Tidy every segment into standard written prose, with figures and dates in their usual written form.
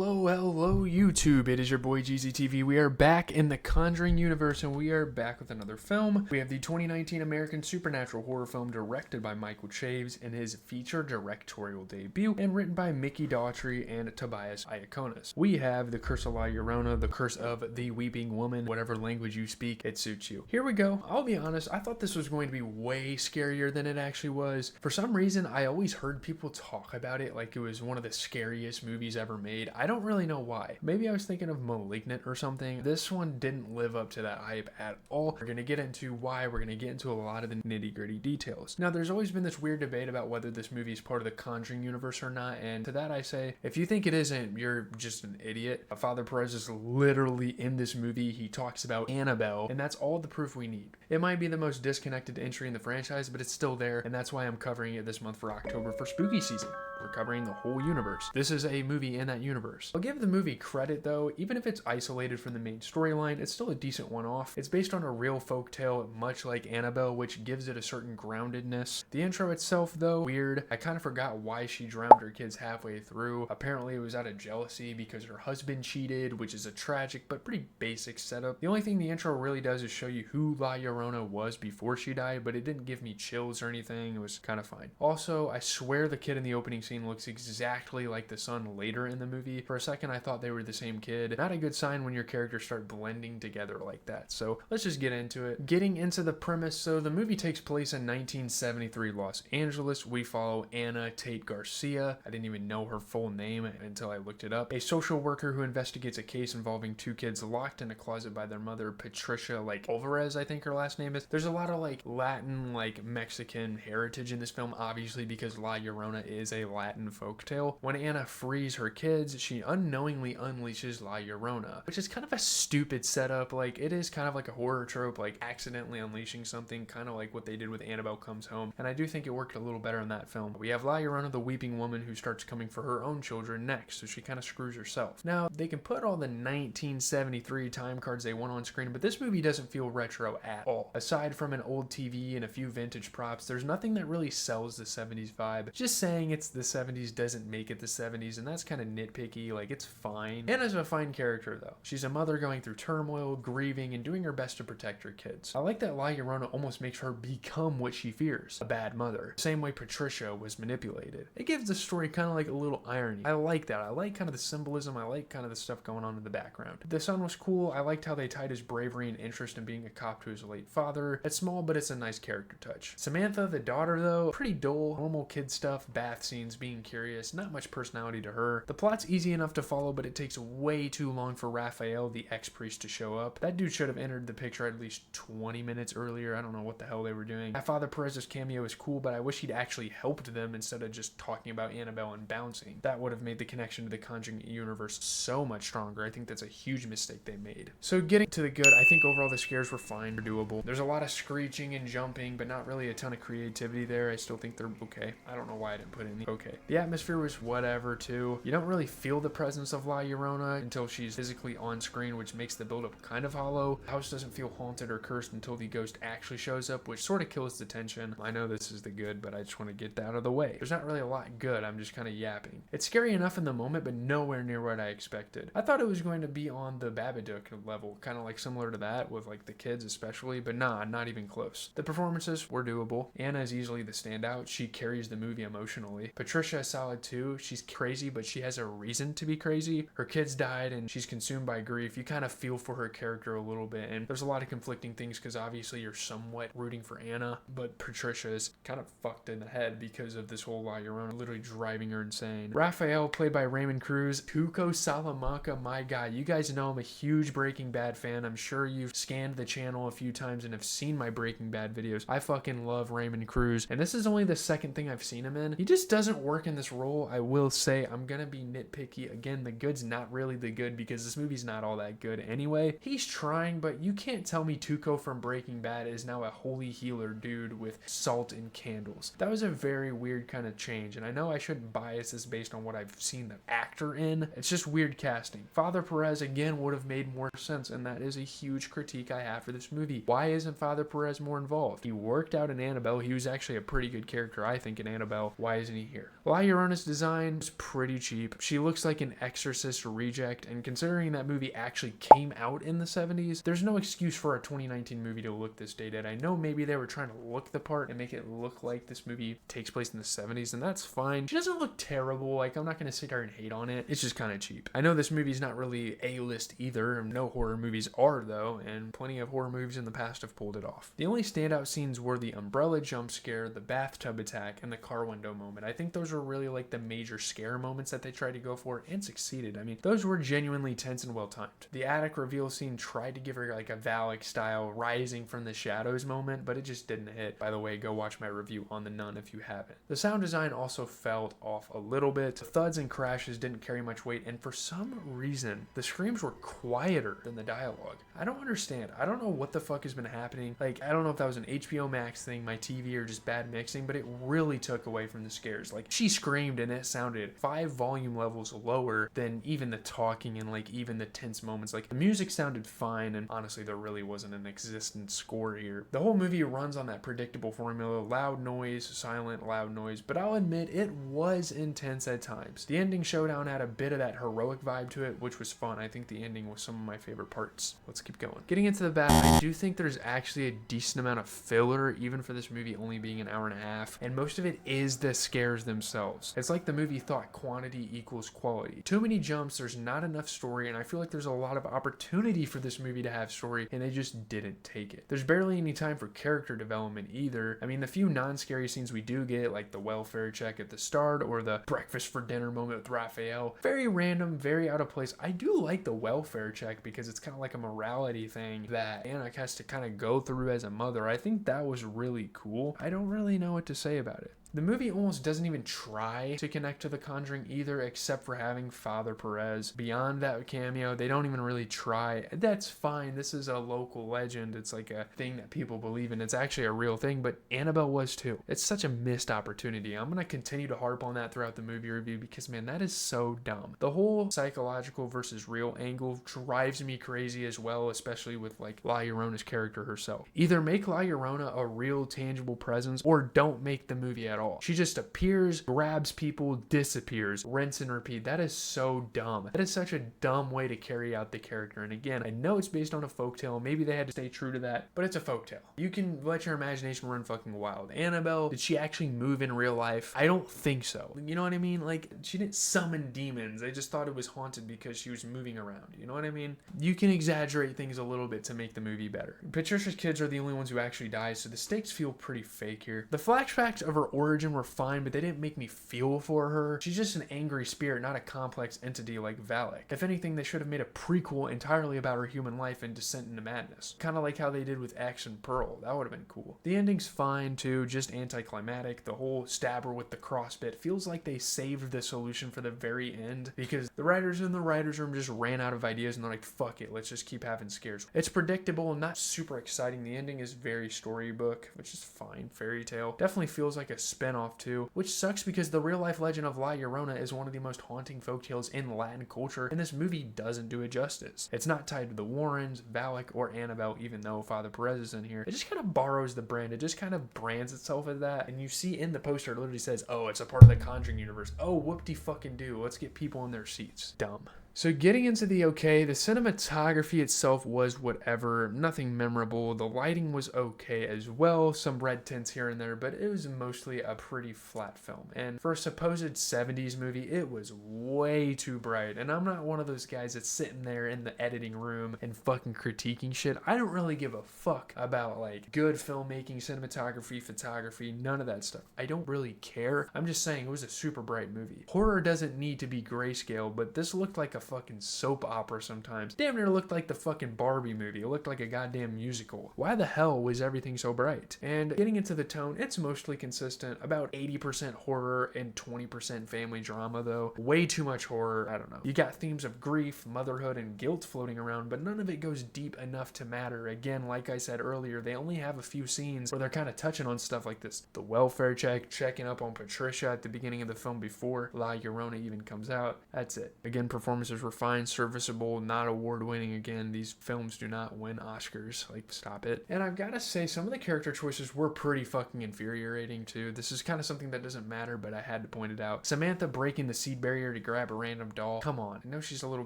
Hello YouTube, it is your boy GZTV. We are back in the Conjuring universe and we are back with another film. We have the 2019 American supernatural horror film directed by Michael Chaves in his feature directorial debut and written by Mickey Daughtry and Tobias Iaconis. We have The Curse of La Llorona, The Curse of the Weeping Woman, whatever language you speak, it suits you. Here we go. I'll be honest, I thought this was going to be way scarier than it actually was. For some reason, I always heard people talk about it like it was one of the scariest movies ever made. I don't really know why. Maybe I was thinking of Malignant or something. This one didn't live up to that hype at all. We're going to get into why. We're going to get into a lot of the nitty-gritty details. Now, there's always been this weird debate about whether this movie is part of the Conjuring universe or not, and to that I say, if you think it isn't, you're just an idiot. Father Perez is literally in this movie. He talks about Annabelle, and that's all the proof we need. It might be the most disconnected entry in the franchise, but it's still there, and that's why I'm covering it this month for October for spooky season. We're covering the whole universe. This is a movie in that universe. I'll give the movie credit though, even if it's isolated from the main storyline, it's still a decent one-off. It's based on a real folktale, much like Annabelle, which gives it a certain groundedness. The intro itself though, weird. I kind of forgot why she drowned her kids halfway through. Apparently it was out of jealousy because her husband cheated, which is a tragic but pretty basic setup. The only thing the intro really does is show you who La Llorona was before she died, but it didn't give me chills or anything. It was kind of fine. Also, I swear the kid in the opening scene looks exactly like the son later in the movie. For a second I thought they were the same kid. Not a good sign when your characters start blending together like that. So let's just get into it. Getting into the premise, so the movie takes place in 1973 Los Angeles. We follow Anna Tate Garcia. I didn't even know her full name until I looked it up. A social worker who investigates a case involving two kids locked in a closet by their mother, Patricia Alvarez, I think her last name is. There's a lot of Latin, Mexican heritage in this film, obviously because La Llorona is a Latin folktale. When Anna frees her kids, she unknowingly unleashes La Llorona, which is kind of a stupid setup. It is kind of like a horror trope, accidentally unleashing something, kind of like what they did with Annabelle Comes Home, and I do think it worked a little better in that film. We have La Llorona, the weeping woman, who starts coming for her own children next, so she kind of screws herself. Now, they can put all the 1973 time cards they want on screen, but this movie doesn't feel retro at all. Aside from an old TV and a few vintage props, there's nothing that really sells the 70s vibe. Just saying it's the 70s doesn't make it the 70s, and that's kind of nitpicky. It's fine. Anna's a fine character though. She's a mother going through turmoil, grieving, and doing her best to protect her kids. I like that La Llorona almost makes her become what she fears, a bad mother. Same way Patricia was manipulated. It gives the story kind of a little irony. I like that. I like kind of the symbolism. I like kind of the stuff going on in the background. The son was cool. I liked how they tied his bravery and interest in being a cop to his late father. It's small, but it's a nice character touch. Samantha, the daughter though, pretty dull, normal kid stuff, bath scenes, being curious, not much personality to her. The plot's easy enough to follow, but it takes way too long for Raphael, the ex-priest, to show up. That dude should have entered the picture at least 20 minutes earlier. I don't know what the hell they were doing. Father Perez's cameo is cool, but I wish he'd actually helped them instead of just talking about Annabelle and bouncing. That would have made the connection to the Conjuring universe so much stronger. I think that's a huge mistake they made. So getting to the good, I think overall the scares were fine, they're doable. There's a lot of screeching and jumping, but not really a ton of creativity there. I still think they're okay. I don't know why I didn't put in the okay. The atmosphere was whatever too. You don't really feel the presence of La Llorona until she's physically on screen, which makes the buildup kind of hollow. The house doesn't feel haunted or cursed until the ghost actually shows up, which sort of kills the tension. I know this is the good, but I just want to get that out of the way. There's not really a lot good. I'm just kind of yapping. It's scary enough in the moment, but nowhere near what I expected. I thought it was going to be on the Babadook level, kind of similar to that with the kids especially, but nah, not even close. The performances were doable. Anna is easily the standout. She carries the movie emotionally. Patricia is solid too. She's crazy, but she has a reason to be crazy. Her kids died and she's consumed by grief. You kind of feel for her character a little bit, and there's a lot of conflicting things because obviously you're somewhat rooting for Anna, but Patricia is kind of fucked in the head because of this whole La Llorona literally driving her insane. Raphael, played by Raymond Cruz. Tuco Salamanca, my guy. You guys know I'm a huge Breaking Bad fan. I'm sure you've scanned the channel a few times and have seen my Breaking Bad videos. I fucking love Raymond Cruz, and this is only the second thing I've seen him in. He just doesn't work in this role. I will say, I'm gonna be nitpicky. Again, the good's not really the good because this movie's not all that good anyway. He's trying, but you can't tell me Tuco from Breaking Bad is now a holy healer dude with salt and candles. That was a very weird kind of change, and I know I shouldn't bias this based on what I've seen the actor in. It's just weird casting. Father Perez, again, would have made more sense, and that is a huge critique I have for this movie. Why isn't Father Perez more involved? He worked out in Annabelle. He was actually a pretty good character, I think, in Annabelle. Why isn't he here? La Llorona's design is pretty cheap. She looks like an Exorcist reject, and considering that movie actually came out in the 70s, there's no excuse for a 2019 movie to look this dated. I know maybe they were trying to look the part and make it look like this movie takes place in the 70s, and that's fine. She doesn't look terrible. Like, I'm not going to sit here and hate on it. It's just kind of cheap. I know this movie's not really A-list either. No horror movies are, though, and plenty of horror movies in the past have pulled it off. The only standout scenes were the umbrella jump scare, the bathtub attack, and the car window moment. I think those were really like the major scare moments that they tried to go for and succeeded. I mean, those were genuinely tense and well timed. The attic reveal scene tried to give her like a Valak style rising from the shadows moment, but it just didn't hit. By the way, go watch my review on The Nun if you haven't. The sound design also felt off a little bit. The thuds and crashes didn't carry much weight, and for some reason, the screams were quieter than the dialogue. I don't understand. I don't know what the fuck has been happening. Like, I don't know if that was an HBO Max thing, my TV, or just bad mixing, but it really took away from the scares. Like, she screamed and it sounded 5 volume levels lower than even the talking and like even the tense moments. Like, the music sounded fine, and honestly there really wasn't an existent score here. The whole movie runs on that predictable formula: loud noise, silent, loud noise, but I'll admit it was intense at times. The ending showdown had a bit of that heroic vibe to it, which was fun. I think the ending was some of my favorite parts. Let's keep going. Getting into the back, I do think there's actually a decent amount of filler, even for this movie only being an hour and a half, and most of it is the scares themselves. It's like the movie thought quantity equals quality. Too many jumps, there's not enough story, and I feel like there's a lot of opportunity for this movie to have story, and they just didn't take it. There's barely any time for character development either. I mean, the few non-scary scenes we do get, like the welfare check at the start or the breakfast for dinner moment with Raphael, very random, very out of place. I do like the welfare check because it's kind of like a morality thing that Anna has to kind of go through as a mother. I think that was really cool. I don't really know what to say about it. The movie almost doesn't even try to connect to The Conjuring either, except for having Father Perez. Beyond that cameo, they don't even really try. That's fine. This is a local legend. It's like a thing that people believe in. It's actually a real thing, but Annabelle was too. It's such a missed opportunity. I'm going to continue to harp on that throughout the movie review because, man, that is so dumb. The whole psychological versus real angle drives me crazy as well, especially with like La Llorona's character herself. Either make La Llorona a real tangible presence or don't make the movie at all. She just appears, grabs people, disappears, rinse and repeat. That is so dumb. That is such a dumb way to carry out the character. And again, I know it's based on a folktale. Maybe they had to stay true to that, but it's a folktale. You can let your imagination run fucking wild. Annabelle, did she actually move in real life? I don't think so. You know what I mean? Like, she didn't summon demons. They just thought it was haunted because she was moving around. You know what I mean? You can exaggerate things a little bit to make the movie better. Patricia's kids are the only ones who actually die, so the stakes feel pretty fake here. The flashbacks of her origin were fine, but they didn't make me feel for her. She's just an angry spirit, not a complex entity like Valak. If anything, they should have made a prequel entirely about her human life and descent into madness. Kind of like how they did with Axe and Pearl. That would have been cool. The ending's fine too, just anticlimactic. The whole stab her with the cross bit feels like they saved the solution for the very end because the writers in the writer's room just ran out of ideas and they're like, fuck it, let's just keep having scares. It's predictable and not super exciting. The ending is very storybook, which is fine. Fairy tale. Definitely feels like a spin-off too, which sucks because the real-life legend of La Llorona is one of the most haunting folktales in Latin culture, and this movie doesn't do it justice. It's not tied to the Warrens, Valak, or Annabelle, even though Father Perez is in here. It just kind of borrows the brand. It just kind of brands itself as that, and you see in the poster, it literally says, oh, it's a part of the Conjuring universe. Oh, whoop-de-fucking-do. Let's get people in their seats. Dumb. So getting into the okay, the cinematography itself was whatever, nothing memorable. The lighting was okay as well, some red tints here and there, but it was mostly a pretty flat film. And for a supposed 70s movie, it was way too bright. And I'm not one of those guys that's sitting there in the editing room and fucking critiquing shit. I don't really give a fuck about like good filmmaking, cinematography, photography, none of that stuff. I don't really care. I'm just saying it was a super bright movie. Horror doesn't need to be grayscale, but this looked like a fucking soap opera sometimes. Damn near looked like the fucking Barbie movie. It looked like a goddamn musical. Why the hell was everything so bright? And getting into the tone, it's mostly consistent. About 80% horror and 20% family drama though. Way too much horror. I don't know. You got themes of grief, motherhood, and guilt floating around, but none of it goes deep enough to matter. Again, like I said earlier, they only have a few scenes where they're kind of touching on stuff like this. The welfare check, checking up on Patricia at the beginning of the film before La Llorona even comes out. That's it. Again, performance choices were fine, serviceable, not award-winning. Again, these films do not win Oscars. Like, stop it. And I've got to say, some of the character choices were pretty fucking infuriating, too. This is kind of something that doesn't matter, but I had to point it out. Samantha breaking the seed barrier to grab a random doll. Come on. I know she's a little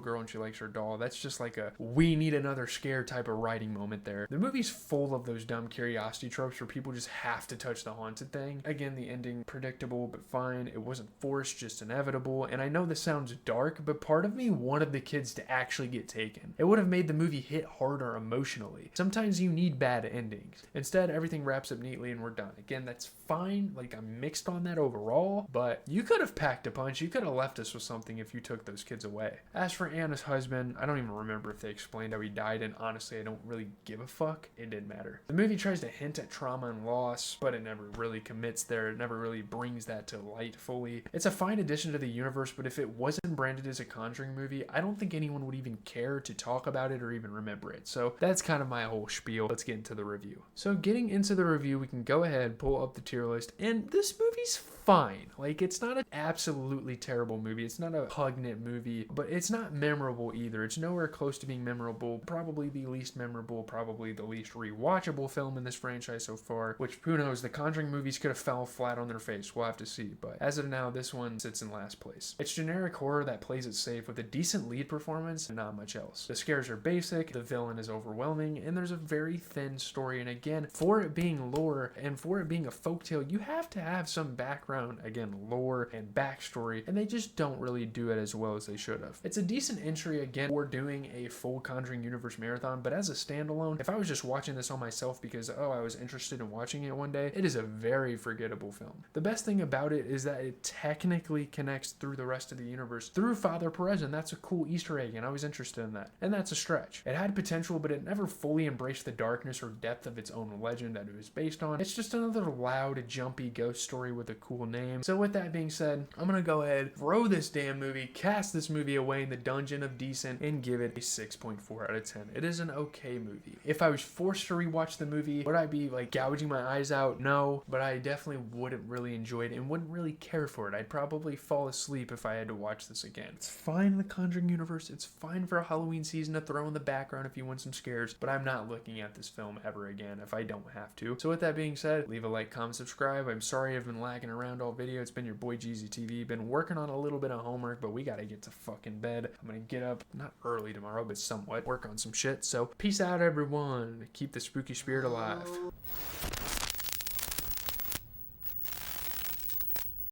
girl and she likes her doll. That's just like a, we need another scare type of writing moment there. The movie's full of those dumb curiosity tropes where people just have to touch the haunted thing. Again, the ending, predictable, but fine. It wasn't forced, just inevitable. And I know this sounds dark, but part of me wanted the kids to actually get taken. It would have made the movie hit harder emotionally. Sometimes you need bad endings. Instead, everything wraps up neatly and we're done. Again, that's fine. Like, I'm mixed on that overall, but you could have packed a punch. You could have left us with something if you took those kids away. As for Anna's husband, I don't even remember if they explained how he died, and honestly, I don't really give a fuck. It didn't matter. The movie tries to hint at trauma and loss, but it never really commits there. It never really brings that to light fully. It's a fine addition to the universe, but if it wasn't branded as a Conjuring movie, I don't think anyone would even care to talk about it or even remember it. So that's kind of my whole spiel. Let's get into the review. So getting into the review, we can go ahead, pull up the tier list, and this movie's fine. Like, it's not an absolutely terrible movie. It's not a pungent movie, but it's not memorable either. It's nowhere close to being memorable. Probably the least memorable, probably the least rewatchable film in this franchise so far, which, who knows, the Conjuring movies could have fell flat on their face. We'll have to see, but as of now, this one sits in last place. It's generic horror that plays it safe with a decent lead performance and not much else. The scares are basic, the villain is overwhelming, and there's a very thin story. And again, for it being lore and for it being a folktale, you have to have some background, again, lore and backstory, and they just don't really do it as well as they should have. It's a decent entry, again, for doing a full Conjuring Universe marathon, but as a standalone, if I was just watching this on myself because, oh, I was interested in watching it one day, it is a very forgettable film. The best thing about it is that it technically connects through the rest of the universe through Father Perez, and that's a cool Easter egg, and I was interested in that. And that's a stretch. It had potential, but it never fully embraced the darkness or depth of its own legend that it was based on. It's just another loud, jumpy ghost story with a cool name. So with that being said, I'm gonna go ahead, throw this damn movie, cast this movie away in the dungeon of decent, and give it a 6.4 out of 10. It is an okay movie. If I was forced to rewatch the movie, would I be like gouging my eyes out? No, but I definitely wouldn't really enjoy it and wouldn't really care for it. I'd probably fall asleep if I had to watch this again. It's fine in the Conjuring universe. It's fine for a Halloween season to throw in the background if you want some scares, but I'm not looking at this film ever again if I don't have to. So with that being said, leave a like, comment, subscribe. I'm sorry I've been lagging around all video. It's been your boy GZTV. Been working on a little bit of homework, but we gotta get to fucking bed. I'm gonna get up, not early tomorrow, but somewhat, work on some shit. So peace out, everyone. Keep the spooky spirit alive.